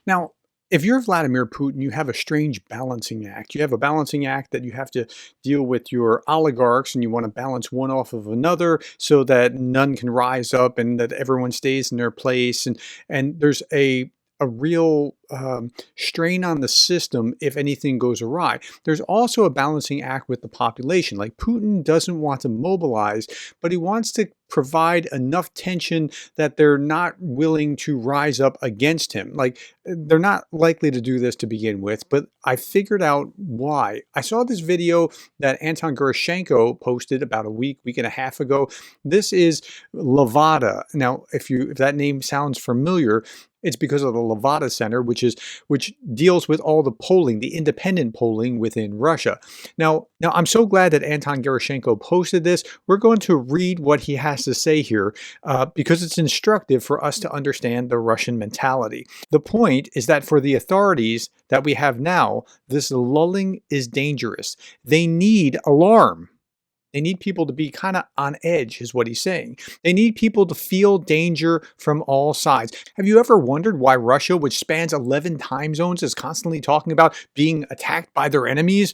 Now, if you're Vladimir Putin, you have a strange balancing act. You have a balancing act that you have to deal with your oligarchs and you want to balance one off of another so that none can rise up and that everyone stays in their place. And there's a real strain on the system if anything goes awry. There's also a balancing act with the population. Like Putin doesn't want to mobilize, but he wants to provide enough tension that they're not willing to rise up against him. Like they're not likely to do this to begin with, but I figured out why. I saw this video that Anton Gerashenko posted about a week and a half ago. This is Levada. Now, if that name sounds familiar, it's because of the Levada Center, which deals with all the polling, the independent polling within Russia. Now I'm so glad that Anton Gerashenko posted this. We're going to read what he has to say here because it's instructive for us to understand the Russian mentality. The point is that for the authorities that we have now, this lulling is dangerous. They need alarm. They need people to be kind of on edge, is what he's saying. They need people to feel danger from all sides. Have you ever wondered why Russia, which spans 11 time zones, is constantly talking about being attacked by their enemies?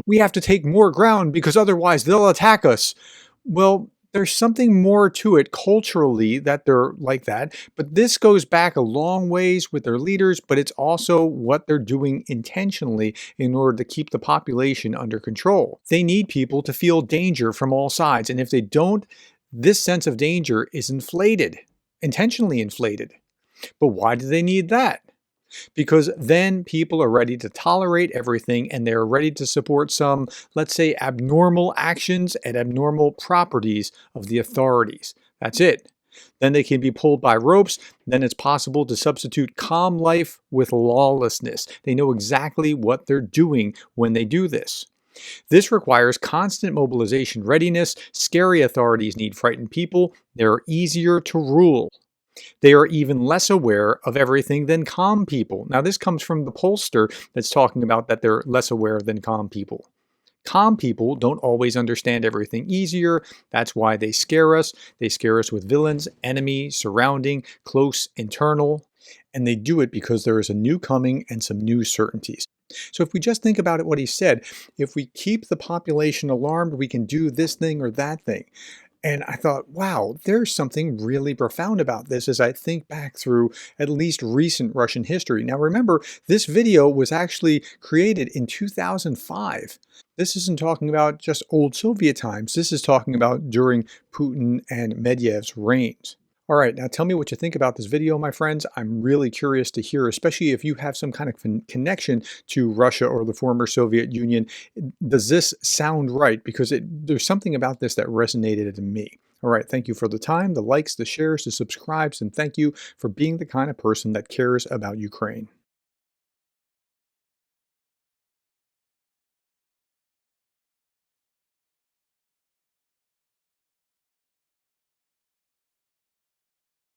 We have to take more ground because otherwise they'll attack us. Well, there's something more to it culturally that they're like that, but this goes back a long ways with their leaders, but it's also what they're doing intentionally in order to keep the population under control. They need people to feel danger from all sides, and if they don't, this sense of danger is inflated, intentionally inflated. But why do they need that? Because then people are ready to tolerate everything and they're ready to support some, let's say, abnormal actions and abnormal properties of the authorities. That's it. Then they can be pulled by ropes. Then it's possible to substitute calm life with lawlessness. They know exactly what they're doing when they do this. This requires constant mobilization readiness. Scary authorities need frightened people. They're easier to rule. They are even less aware of everything than calm people. Now, this comes from the pollster that's talking about that they're less aware than calm people. Calm people don't always understand everything easier. That's why they scare us. They scare us with villains, enemy, surrounding, close, internal. And they do it because there is a new coming and some new certainties. So if we just think about it, what he said, if we keep the population alarmed, we can do this thing or that thing. And I thought, wow, there's something really profound about this as I think back through at least recent Russian history. Now, remember, this video was actually created in 2005. This isn't talking about just old Soviet times. This is talking about during Putin and Medyev's reigns. All right, now tell me what you think about this video, my friends. I'm really curious to hear, especially if you have some kind of connection to Russia or the former Soviet Union. Does this sound right? Because there's something about this that resonated to me. All right, thank you for the time, the likes, the shares, the subscribes, and thank you for being the kind of person that cares about Ukraine.